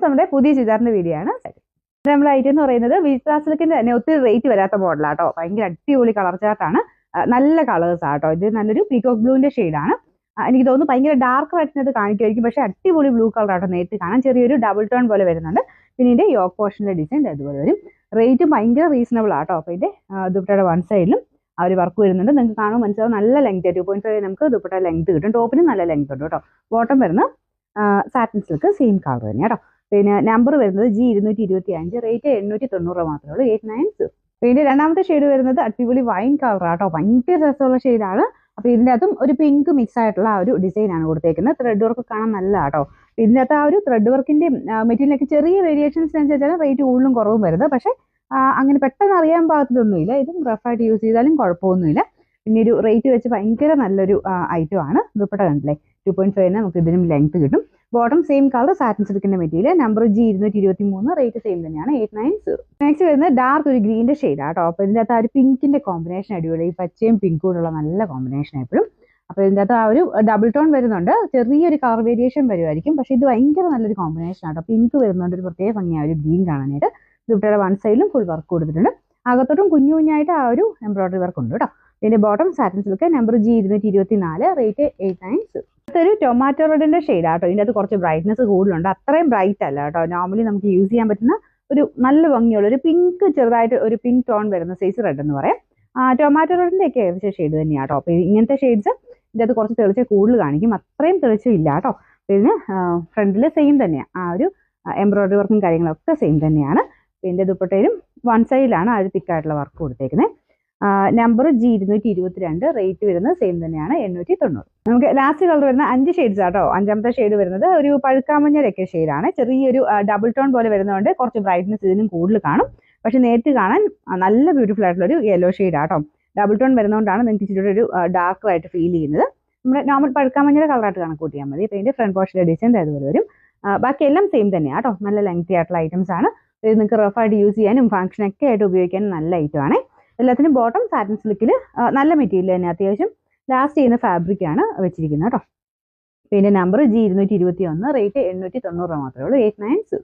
നമ്മുടെ പുതിയ ചുരിദാറിന്റെ വീഡിയോ ആണ്. നമ്മുടെ ഐറ്റം എന്ന് പറയുന്നത് വിസ്താ സിൽക്കിന്റെ തന്നെ ഒത്തിരി റേറ്റ് വരാത്ത മോഡലാട്ടോ. ഭയങ്കര അടിപൊളി കളർ ചാർട്ടാണ്. നല്ല കളേഴ്സ് ആട്ടോ. ഇത് നല്ലൊരു പീകോക്ക് ബ്ലൂവിന്റെ ഷെയ്ഡാണ്. എനിക്ക് തോന്നുന്നു ഭയങ്കര ഡാർക്ക് റെഡിനത് കാണിക്കുമായിരിക്കും, പക്ഷെ അടിപൊളി ബ്ലൂ കളർ ആട്ടോ. നേരിട്ട് കാണാൻ ചെറിയൊരു ഡബിൾ ടോൺ പോലെ വരുന്നുണ്ട്. പിന്നെ ഇതിന്റെ യോക്ക് പോർഷന്റെ ഡിസൈൻ അതുപോലെ വരും. റേറ്റ് ഭയങ്കര റീസണബിൾ ആട്ടോ. അപ്പോൾ ഇതിന്റെ ദുപ്പട്ടയുടെ വൺ സൈഡിലും ആ ഒരു വർക്ക് വരുന്നുണ്ട്. നിങ്ങൾക്ക് കാണുമ്പോൾ മനസ്സിലാവും നല്ല ലെങ്ത് 2.5 നമുക്ക് ദുപ്പട്ട ലെങ്ത് കിട്ടും. ടോപ്പിന് നല്ല ലെങ്ത് ഉണ്ട് കേട്ടോ. ബോട്ടം വരുന്ന സാറ്റിൻ സിൽക്ക് സെയിം കളർ തന്നെ കേട്ടോ. പിന്നെ നമ്പർ വരുന്നത് G225, റേറ്റ് 890 മാത്രമേ ഉള്ളൂ, 890. പിന്നെ രണ്ടാമത്തെ ഷെയ്ഡ് വരുന്നത് അടിപൊളി വൈൻ കളർ ആട്ടോ. ഭയങ്കര രസമുള്ള ഷെയ്ഡാണ്. അപ്പോൾ ഇതിൻ്റെ അകത്തും ഒരു പിങ്ക് മിക്സ് ആയിട്ടുള്ള ആ ഒരു ഡിസൈനാണ് കൊടുത്തേക്കുന്നത്. ത്രെഡ് വർക്ക് കാണാൻ നല്ല ആട്ടോ. ഇതിൻ്റെ അകത്ത് ആ ഒരു ത്രെഡ് വർക്കിന്റെ മെറ്റീരിയലൊക്കെ ചെറിയ വേരിയേഷൻസ് അനുസരിച്ചാണ് റേറ്റ് കൂടുതലും കുറവും വരുന്നത്. പക്ഷേ അങ്ങനെ പെട്ടെന്ന് അറിയാൻ പാകത്തിലൊന്നുമില്ല. ഇതും റഫായിട്ട് യൂസ് ചെയ്താലും കുഴപ്പമൊന്നുമില്ല. പിന്നെ ഒരു റേറ്റ് വെച്ച് ഭയങ്കര നല്ലൊരു ഐറ്റം ആണ്. ദുപ്പട്ട കണ്ടില്ലേ, 2.5 നമുക്ക് ഇതിനും ലെങ്ത് കിട്ടും. ബോട്ടം സെയിം കളർ സാറ്റിൻ സിൽക്കിന്റെ material. Number G223, rate same തന്നെയാണ്, 890. നെക്സ്റ്റ് വരുന്നത് ഡാർക്ക് ഒരു ഗ്രീനിന്റെ ഷെയ്ഡ് ആട്ടോ. അപ്പോൾ ഇതിൻ്റെ അകത്ത് ആ ഒരു പിങ്കിന്റെ കോമ്പിനേഷൻ അടിപൊളി. ഈ പച്ചയും പിങ്കും കൂടെയുള്ള നല്ല കോമ്പിനേഷൻ എപ്പോഴും. അപ്പോൾ ഇതിൻ്റെ അകത്ത് ആ ഒരു ഡബിൾ ടോൺ വരുന്നുണ്ട്. ചെറിയൊരു കളർ വേരിയേഷൻ വരുമായിരിക്കും, പക്ഷേ ഇത് ഭയങ്കര നല്ലൊരു കോമ്പിനേഷൻ ആട്ടോ. പിങ്ക് വരുന്നുണ്ട്, ഒരു പ്രത്യേക ഭംഗിയായ ഒരു ഗ്രീൻ കാണാനായിട്ട്. ദുപ്പട്ടയുടെ വൺ സൈഡിലും ഫുൾ വർക്ക് കൊടുത്തിട്ടുണ്ട്. അകത്തോട്ടും കുഞ്ഞു കുഞ്ഞായിട്ട് ആ ഒരു എംബ്രോയിഡറി വർക്ക് ഉണ്ട് കേട്ടോ. ഇതിന്റെ bottom satin silk. Number G224, rate 890. അടുത്തൊരു ടൊമാറ്റോ റെഡിന്റെ ഷെയ്ഡ് ആട്ടോ. ഇതിൻ്റെ അകത്ത് കുറച്ച് ബ്രൈറ്റ്നസ് കൂടുതലുണ്ട്. അത്രയും ബ്രൈറ്റ് അല്ല കേട്ടോ. നോർമലി നമുക്ക് യൂസ് ചെയ്യാൻ പറ്റുന്ന ഒരു നല്ല ഭംഗിയുള്ള ഒരു പിങ്ക്, ചെറുതായിട്ട് ഒരു പിങ്ക് ടോൺ വരുന്ന സൈസ് റെഡ് എന്ന് പറയാം. ടൊമാറ്റോ റെഡിന്റെ ഒക്കെ ഏകദേശം ഷെയ്ഡ് തന്നെയാട്ടോ. അപ്പോൾ ഇങ്ങനത്തെ ഷെയ്ഡ്സ് ഇതിൻ്റെ അകത്ത് കുറച്ച് തെളിച്ച് കൂടുതൽ കാണിക്കും. അത്രയും തെളിച്ചില്ല കേട്ടോ. ഇതിന് ഫ്രണ്ടിൽ സെയിം തന്നെയാണ്. ആ ഒരു എംബ്രോയിഡറി വർക്കും കാര്യങ്ങളൊക്കെ സെയിം തന്നെയാണ്. ഇതിൻ്റെ ദുപ്പട്ടയിലും വൺ സൈഡിലാണ് ആ ഒരു തിക്കായിട്ടുള്ള വർക്ക് കൊടുത്തേക്കുന്നത്. നമ്പർ G222, റേറ്റ് വരുന്നത് സെയിം തന്നെയാണ്, 890. നമുക്ക് ലാസ്റ്റ് കളർ വരുന്ന 5 ഷെയ്ഡ്സ് ആട്ടോ. അഞ്ചാമത്തെ ഷെയ്ഡ് വരുന്നത് ഒരു പഴുക്കാമഞ്ഞരൊക്കെ ഷെയ്ഡാണ്. ചെറിയൊരു ഡബിൾ ടോൺ പോലെ വരുന്നതുകൊണ്ട് കുറച്ച് ബ്രൈറ്റ്നസ് ഇതിനും കൂടുതൽ കാണും. പക്ഷെ നേരിട്ട് കാണാൻ നല്ല ബ്യൂട്ടിഫുൾ ആയിട്ടുള്ള ഒരു യെല്ലോ ഷെയ്ഡ് ആട്ടോ. ഡബിൾ ടോൺ വരുന്നതുകൊണ്ടാണ് നിങ്ങൾക്ക് ഇച്ചിരി ഒരു ഡാർക്കർ ആയിട്ട് ഫീൽ ചെയ്യുന്നത്. നമ്മുടെ നോർമൽ പഴുക്കാമഞ്ഞര കളറായിട്ട് കണക്ക് കൂട്ടിയാൽ മതി. അപ്പോൾ ഇതിന്റെ ഫ്രണ്ട് പോർഷന്റെ ഡിസൈൻ അതുപോലെ വരും. ബാക്കി എല്ലാം സെയിം തന്നെയാണ് കേട്ടോ. നല്ല ലെങ്തി ആയിട്ടുള്ള ഐറ്റംസ് ആണ്. ഇത് നിങ്ങൾക്ക് റഫായിട്ട് യൂസ് ചെയ്യാനും ഫംഗ്ഷനൊക്കെ ആയിട്ട് ഉപയോഗിക്കാനും നല്ല ഐറ്റമാണ്. എല്ലാത്തിനും ബോട്ടം സാറ്റിൻ സിൽക്കിൽ നല്ല മെറ്റീരിയൽ തന്നെ, അത്യാവശ്യം ലാസ്റ്റ് ചെയ്യുന്ന ഫാബ്രിക് ആണ് വെച്ചിരിക്കുന്നത് കേട്ടോ. പിന്നെ നമ്പർ G221, റേറ്റ് 890 മാത്രമേ ഉള്ളൂ, 890.